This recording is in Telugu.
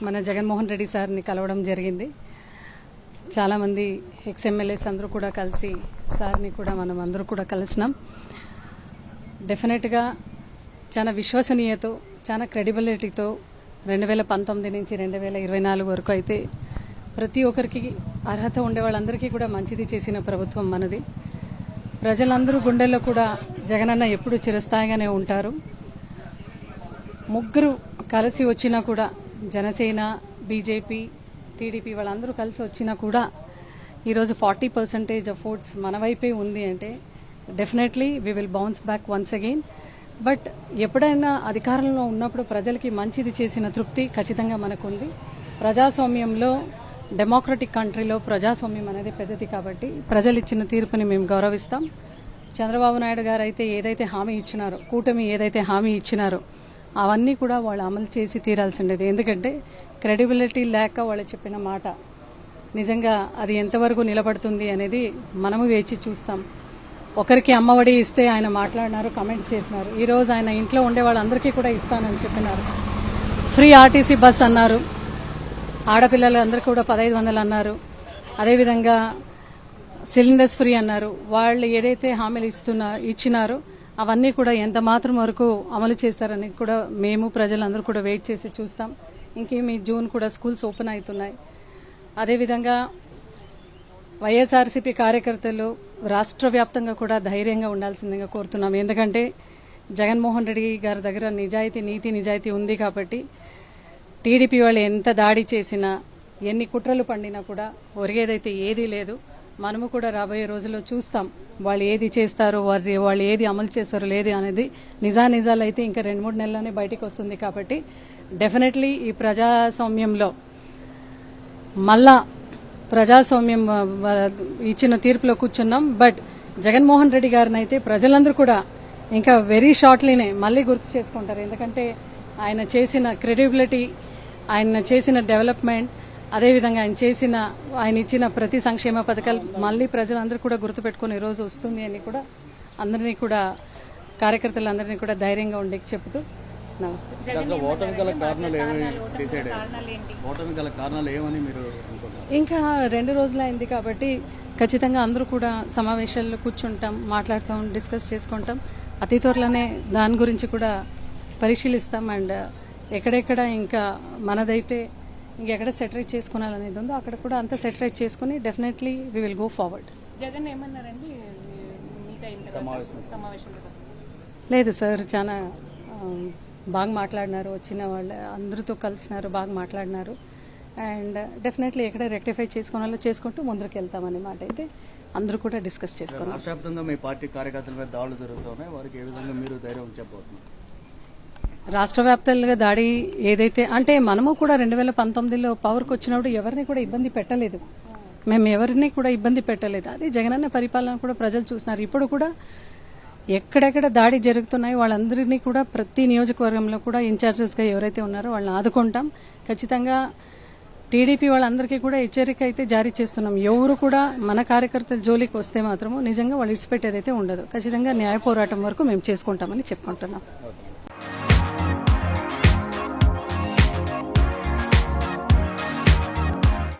మన జగన్మోహన్ రెడ్డి సార్ని కలవడం జరిగింది. చాలామంది ఎక్స్ఎమ్మెల్యేస్ అందరూ కూడా కలిసి సార్ని కూడా మనం అందరూ కూడా కలిసినాం. డెఫినెట్గా చాలా విశ్వసనీయతో చాలా క్రెడిబిలిటీతో 2019 నుంచి 2024 వరకు అయితే ప్రతి ఒక్కరికి అర్హత ఉండే వాళ్ళందరికీ కూడా మంచిది చేసిన ప్రభుత్వం మనది. ప్రజలందరూ గుండెల్లో కూడా జగనన్న ఎప్పుడు చిరస్థాయిగానే ఉంటారు. ముగ్గురు కలిసి వచ్చినా కూడా జనసేన, బీజేపీ, టీడీపీ వాళ్ళందరూ కలిసి వచ్చినా కూడా ఈరోజు 40% ఆఫ్ ఓట్స్ మన వైపే ఉంది అంటే definitely we will bounce back once again. But ఎప్పుడైనా అధికారంలో ఉన్నప్పుడు ప్రజలకి మంచిది చేసిన తృప్తి ఖచ్చితంగా మనకుంది. ప్రజాస్వామ్యంలో డెమోక్రటిక్ కంట్రీలో ప్రజాస్వామ్యం అనేది పెద్దది కాబట్టి ప్రజలు ఇచ్చిన తీర్పుని మేము గౌరవిస్తాం. చంద్రబాబు నాయుడు గారు అయితే ఏదైతే హామీ ఇచ్చినారో, కూటమి ఏదైతే హామీ ఇచ్చినారో అవన్నీ కూడా వాళ్ళు అమలు చేసి తీరాల్సిండేది. ఎందుకంటే క్రెడిబిలిటీ లేక వాళ్ళు చెప్పిన మాట నిజంగా అది ఎంతవరకు నిలబడుతుంది అనేది మనము వేచి చూస్తాం. ఒకరికి అమ్మఒడి ఇస్తే ఆయన మాట్లాడినారు, కమెంట్ చేసినారు. ఈరోజు ఆయన ఇంట్లో ఉండే వాళ్ళందరికీ కూడా ఇస్తానని చెప్పినారు. ఫ్రీ ఆర్టీసీ బస్ అన్నారు, ఆడపిల్లలందరికీ కూడా 1500 అన్నారు. అదేవిధంగా సిలిండర్స్ ఫ్రీ అన్నారు. వాళ్ళు ఏదైతే హామీలు ఇచ్చినారో అవన్నీ కూడా ఎంత మాత్రం వరకు అమలు చేస్తారని కూడా మేము ప్రజలందరూ కూడా వెయిట్ చేసి చూస్తాం. ఇంకేమి జూన్ కూడా స్కూల్స్ ఓపెన్ అవుతున్నాయి. అదేవిధంగా వైఎస్ఆర్సీపీ కార్యకర్తలు రాష్ట్ర వ్యాప్తంగా కూడా ధైర్యంగా ఉండాల్సిందిగా కోరుతున్నాం. ఎందుకంటే జగన్మోహన్ రెడ్డి గారి దగ్గర నీతి నిజాయితీ ఉంది కాబట్టి టీడీపీ వాళ్ళు ఎంత దాడి చేసినా, ఎన్ని కుట్రలు పండినా కూడా ఒరిగేదైతే ఏదీ లేదు. మనము కూడా రాబోయే రోజుల్లో చూస్తాం వాళ్ళు ఏది చేస్తారో, వాళ్ళు ఏది అమలు చేస్తారో లేదు అనేది. నిజాలు అయితే ఇంకా 2-3 నెలల్లోనే బయటకు వస్తుంది. కాబట్టి డెఫినెట్లీ ఈ ప్రజాస్వామ్యంలో మళ్ళా ప్రజాస్వామ్యం ఇచ్చిన తీర్పులో కూర్చున్నాం. బట్ జగన్మోహన్ రెడ్డి గారిని అయితే ప్రజలందరూ కూడా ఇంకా వెరీ షార్ట్లీనే మళ్ళీ గుర్తు చేసుకుంటారు. ఎందుకంటే ఆయన చేసిన క్రెడిబిలిటీ, ఆయన చేసిన డెవలప్మెంట్, అదేవిధంగా ఆయన ఇచ్చిన ప్రతి సంక్షేమ పథకాలు మళ్ళీ ప్రజలందరూ కూడా గుర్తుపెట్టుకునే రోజు వస్తుంది అని కూడా అందరినీ కూడా కార్యకర్తలందరినీ కూడా ధైర్యంగా ఉండే చెబుతూ నమస్తే. ఇంకా 2 రోజులైంది కాబట్టి ఖచ్చితంగా అందరూ కూడా సమావేశాల్లో కూర్చుంటాం, మాట్లాడతాం, డిస్కస్ చేసుకుంటాం. అతి త్వరలోనే దాని గురించి కూడా పరిశీలిస్తాం. అండ్ ఎక్కడెక్కడ ఇంకా మనదైతే ఇంకెక్కడ సెటరేట్ చేసుకోవాలనేది ఉందో అక్కడ కూడా అంతా సెటరేట్ చేసుకుని definitely we will go forward. Jagan ఏమన్నారండి సమావేశంలో? లేదు సార్, చాలా బాగా మాట్లాడినారు. వచ్చిన వాళ్ళు అందరితో కలిసినారు, బాగా మాట్లాడినారు. అండ్ డెఫినెట్లీ ఎక్కడ రెక్టిఫై చేసుకోవాలో చేసుకుంటూ ముందుకు వెళ్తామనే మాట అయితే అందరూ కూడా డిస్కస్ చేసుకున్నారు. రాష్ట్ర వ్యాప్తంగా మీ పార్టీ కార్యకర్తల మీద దాడులు జరుగుతున్నాయి, వారికి ఏ విధంగా మీరు ధైర్యం చెప్పబోతున్నారు? రాష్ట్ర వ్యాప్తంగా దాడి ఏదైతే అంటే మనము కూడా 2019లో పవర్కి వచ్చినప్పుడు ఎవరిని కూడా ఇబ్బంది పెట్టలేదు. మేము ఎవరిని కూడా ఇబ్బంది పెట్టలేదు. అది జగనన్న పరిపాలన కూడా ప్రజలు చూసినారు. ఇప్పుడు కూడా ఎక్కడెక్కడ దాడి జరుగుతున్నాయో వాళ్ళందరినీ కూడా ప్రతి నియోజకవర్గంలో కూడా ఇన్ఛార్జెస్గా ఎవరైతే ఉన్నారో వాళ్ళని ఆదుకుంటాం. ఖచ్చితంగా టీడీపీ వాళ్ళందరికీ కూడా హెచ్చరిక అయితే జారీ చేస్తున్నాం. ఎవరు కూడా మన కార్యకర్తల జోలికి వస్తే మాత్రము నిజంగా వాళ్ళు ఇడిచిపెట్టేదైతే ఉండదు. ఖచ్చితంగా న్యాయ పోరాటం వరకు మేము చేసుకుంటామని చెప్పుకుంటున్నాం.